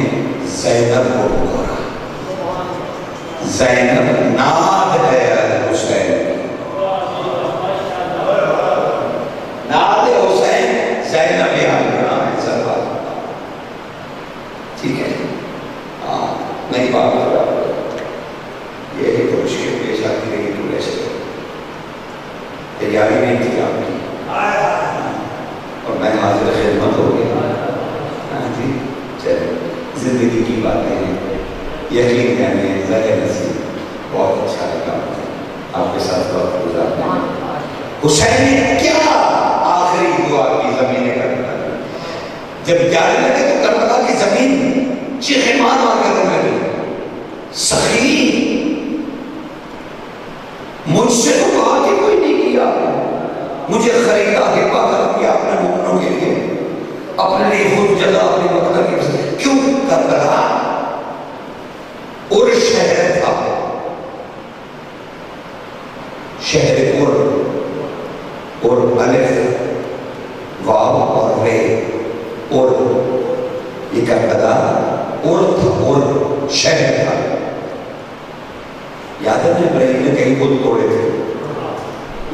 زینب کو پکارا. زینب نعت ہے حسین. نعت حسین زینب یہاں ہے سرکار. ٹھیک ہے، ہاں نہیں بات ہو رہا. یہی تو مشکل پیش آتی رہی پورے سے. تیاری نہیں تھی آپ کی اور میں حاضر خدمت ہو گیا. ہاں جی چلو، زندگی کی باتیں ہیں، یقین ہے ہمیں ظاہر نصیب. بہت اچھا لگا آپ کے ساتھ وقت گزارنے. حسین نے کیا آخری دعا کی زمین کربلا جب جانے لگے تو کربلا کی زمین چیخیں مار مار کر رونے لگی. مجھ سے تو بات ہی کوئی نہیں کیا، مجھے خریدا ہبا کر دیا اپنے مومنوں کے لیے، اپنے لیے خود جگہ اپنی مقدر کی وجہ۔ کیوں؟ کربلا اور شہر تھا، شہر اور الف واو اور رے، اور یہ کربلا اور تھا اور شہر تھا۔ یاد ہے ابراہیم نے کہیں بت توڑے تھے،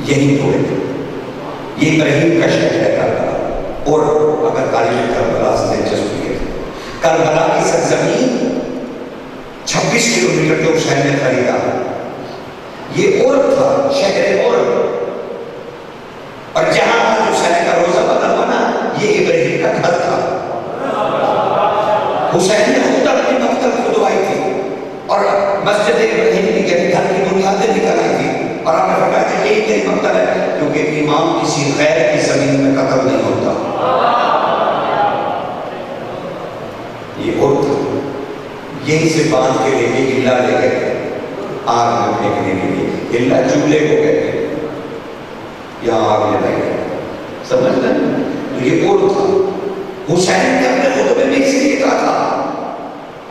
یہی توڑے تھے، یہ ابراہیم کا شہر ہے کربلا۔ اور اگر تاریخ کربلا سے دلچسپی ہے، کربلا کی سرزمین 26 کلومیٹر جو حسین نے خریدا، یہ اور تھا، شہر اور جہاں حسین کا روزہ بدل بنا، یہ ابراہیم کا گھر تھا۔ حسین نے خود اپنی مقتل کھدوائی تھی اور مسجد ابراہیم کی گھر کی بنیادیں نکل آئی تھی، اور آپ نے فرمایا کہ یہی میری مقتل ہے، کیونکہ امام کسی غیر کی زمین میں قتل نہیں ہوتا۔ یہ اور تھا، یہی سے باندھ کے لے کے ہلا لے گئے آگ میں پھینکنے کے لیے، ہلا چولہے کو کہتے ہیں، یہاں آگ لگائی گئی، سمجھ رہے ہیں؟ یہ اور تھا۔ حسین نے اپنے خطبے میں اس لیے کہا تھا،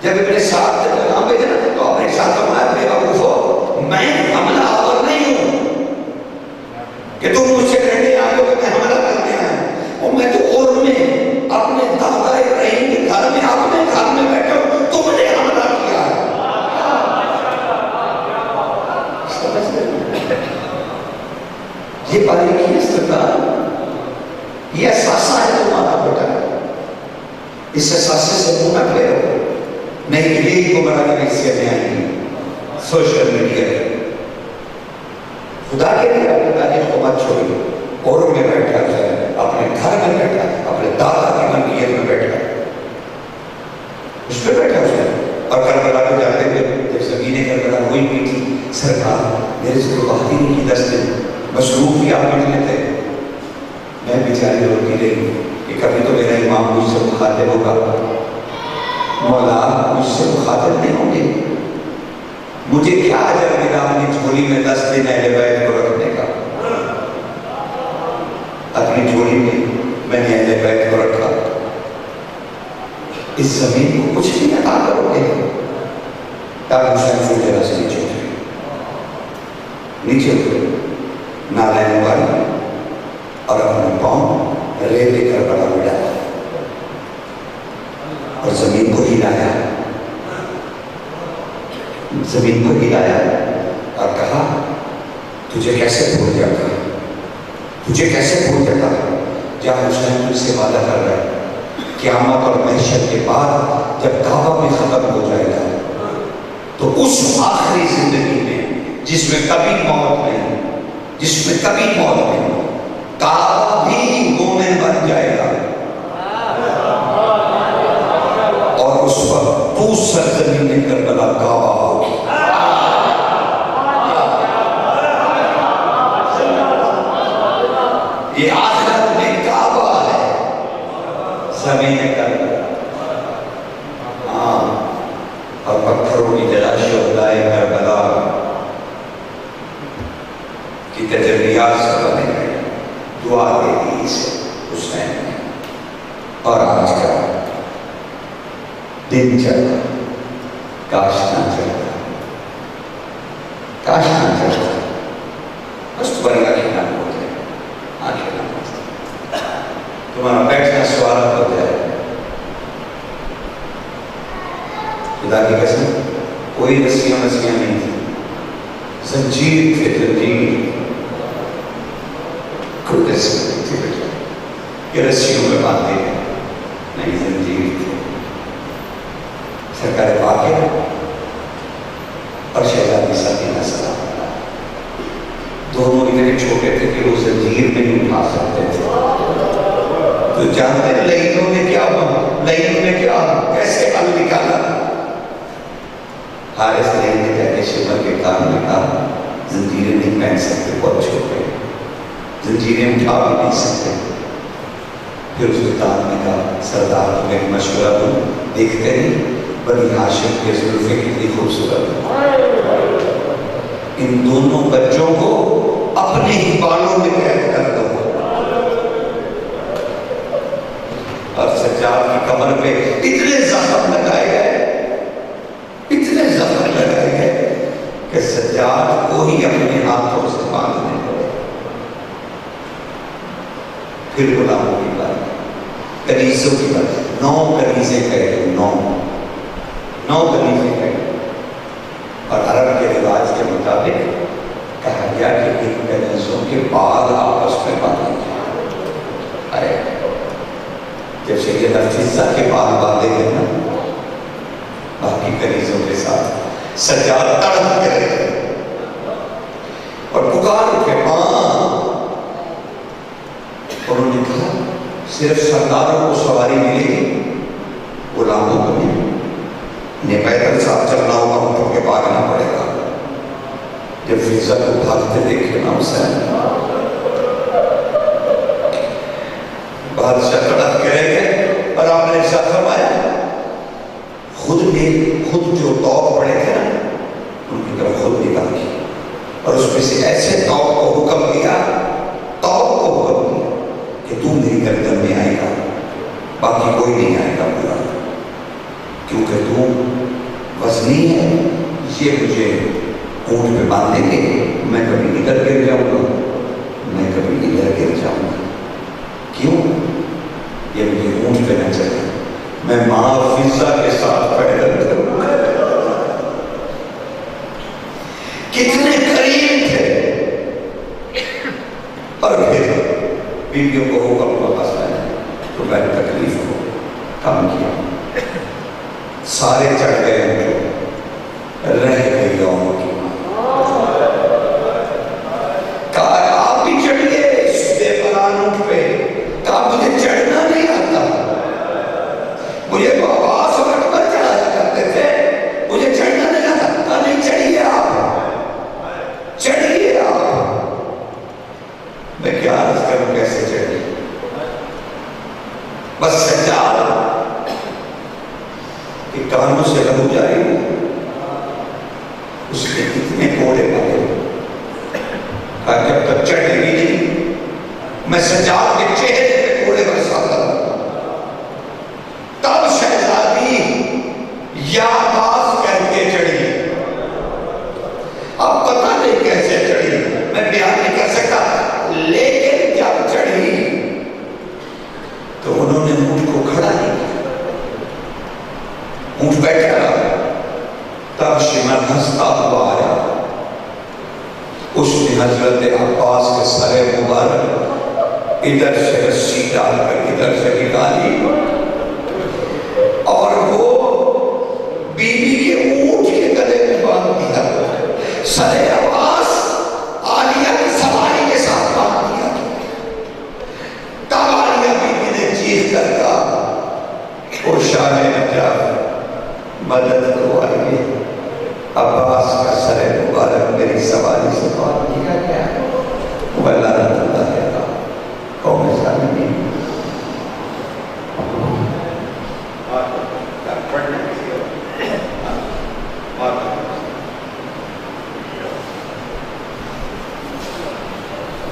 جب ابن سعد نے پیغام بھیجا نا، تو اپنے ساتھ فرمایا بے وقوفو، میں حملہ آور نہیں ہوں کہ تم مجھ سے کہنے آئے ہو کہ میں حملہ کرنے آیا ہوں، اور میں تو اور میں اپنے دادا ابراہیم کے گھر میں اپنے گھر میں بیٹھا ہوں، تم نے حملہ کیا ہے۔ یہ باریکی ہے سرکار، یہ احساسہ ہے تمہارا بیٹا، اس احساسے سے منہ نہ پھیرو، نہیں کہ یہی گمراہی میں حیثیتیں آئیں گی سوشل میڈیا پہ۔ خدا کے لیے اپنی تاریخ کو مت چھوڑیے، اوروں میں بیٹھا ہے، اپنے گھر میں بیٹھا، اپنے دادا کی ملکیت میں بیٹھا، اس پہ بیٹھا ہے۔ اور کربلا کو جاتے ہوئے جب زمین کربلا ہوئی ہوئی تھی، سرکار میرے سے تو بات ہی نہیں کی، 10 دن مصروف بھی آپ بیٹھنے تھے، میں بیچاری روتی رہی کہ کبھی تو میرا امام مجھ سے مخاطب ہوگا، مولا مجھ سے مخاطب نہیں ہوں گے، مجھے کیا اجر ملا اپنی جھولی میں 10 دن اہل بیت کو رکھنے کا، اپنی جھولی میں میں نے اہل بیت کو رکھا، اس زمین کو کچھ نہیں عطا کرو گے، تاکہ حسین سے ذرا سے نیچے اترے، نالے مبارک اور اپنے پاؤں ریت کربلا میں ڈالا اور زمین کو ہلایا، زمین کو ہلایا اور کہا تجھے کیسے بھول جاتا، تجھے کیسے بھول جاتا جب حسین تجھ سے وعدہ کر رہا ہے قیامت اور محشر کے بعد جب کعبہ بھی ختم ہو جائے گا تو اس آخری زندگی میں جس میں کبھی موت نہیں، جس میں کبھی موت نہیں، کعبہ بھی مومن بن جائے گا، اور اس وقت تو سرزمین کربلا کعبہ ہوگی۔ یہ آخرت میں کعبہ ہے، زمین کربلا، ہاں، اور پتھروں کی جگہ شہدائے کربلا کی تجلیات سے بنے گئے، دعا دے دی اسے حسین نے، اور آج کا دن چلتا، کاش نہ چلتا، کاش نہ چلتا، بس تمہاری آنکھیں نہ ہو جائے، آنکھیں نہ ہو جائے، تمہارا بیٹھنا سوالت ہو جائے۔ خدا کی قسم کوئی رسیاں نہیں تھی، زنجیر تھے، زنجیر، کوئی رسی نہیں تھی بیٹا، یہ رسیوں میں باندھے ہیں، نہیں زنجیر تھے۔ سرکار واقع اور شہزادی سکینہ سلام اللہ دونوں اتنے چھوٹے تھے کہ وہ زنجیر میں نہیں اٹھا سکتے تھے۔ تو جانتے ہیں لئینوں نے کیا کیسے حل نکالا؟ حارث نے جا کے شمر کے کان میں کہا زنجیریں نہیں پہن سکتے، بہت چھوٹے، زنجیریں اٹھا بھی نہیں سکتے۔ پھر اس کے کان میں کہا سردار تمہیں ایک مشورہ دوں، دیکھتے نہیں بنی ہاشم کے زلفیں کتنی خوبصورت ہیں، ان دونوں بچوں کو اپنے ہی بالوں میں قید کر دو. اور سجاد کی کمر پہ اتنے زخم لگائے گئے کہ سجاد کو ہی اپنے ہاتھوں سے باندھنے پڑے. پھر غلاموں کی بات, کنیزوں کی بات, 9 کنیزیں کہے, 9 کنیزیں کہے. اور عرب کے رواج کے مطابق کہا گیا کہ ان کنیزوں کے بال آپس میں باندھے جائیں. جب سید حفیظہ کے بال باندھے گئے نا باقی کنیزوں کے ساتھ, سجاد تڑپ گئے اور پکار اٹھے ماں. انہوں نے کہا صرف سرداروں کو سواری ملے گی, غلاموں کو نہیں. انہیں پیدل ساتھ چلنا ہوگا, اٹھوں کے بھاگنا پڑے گا. جب فضا کو بھاگتے دیکھے نا حسین, بادشاہ تڑپ کے رہ گئے. اور آپ نے ارشاد فرمایا خود جو توق پڑے تھے نا ان کی طرف خود نکال کی, اور اس میں سے ایسے توق کو حکم دیا کہ تو میری گردن میں آئے گا, باقی کوئی نہیں آئے گا پورا, کیونکہ تو وزنی ہے. یہ مجھے اونٹ پہ باندھیں گے, میں کبھی ادھر گر جاؤں گا, میں کبھی ادھر گر جاؤں گا. کیوں؟ یہ مجھے اونٹ پہ نہ چلے, میں ماں فضا کے ساتھ پیدل کروں گا. کتنے قریب تھے. اور پھر بیویوں کو حکم کو پسند ہے تو میں تکلیف کو کم کیا. سارے چڑھ گئے, رہ گئی یوم کی ماں. کہا آپ بھی چڑھ گئے سدے پران اونٹ پہ. کہا مجھے چڑھنا نہیں آتا, مجھے تو آواز رکھ کر چڑھایا کرتے تھے, مجھے چڑھنا نہیں آتا. کہا نہیں چڑھیے آپ, چڑھیے آپ. میں کیا عرض کروں کیسے چڑھیے. بس سجاد کہ کانوں سے لہو جاری ہو, اس نے کتنے کوڑے مارے. کہا جب تک چڑھے گی نہیں میں سجاد کے چہرے پہ کوڑے برساتا ہوں. تب شہزادی یا باز کہہ کے چڑھی. اب پتہ نہیں کیسے چڑھی, میں بیان نہیں کر سکتا, لیکن جب چڑھی تو انہوں نے اونٹ کو کھڑا نہیں کیا, اونٹ بیٹھا رہا. تب شمر ہنستا ہوا آیا, اس نے حضرت عباس کے سر مبارک ادھر سے رسی ڈال کر ادھر سے نکالی, اور وہ بیوی کے اونٹ کے گلے میں باندھ دیا. سر عباس عالیہ کی سواری کے ساتھ باندھ دیا. تب عالیہ بیوی نے چیخ کر کہا او شاہ نجات مدد کو آئیے, عباس کا سر مبارک میری سواری سے باندھ دیا گیا.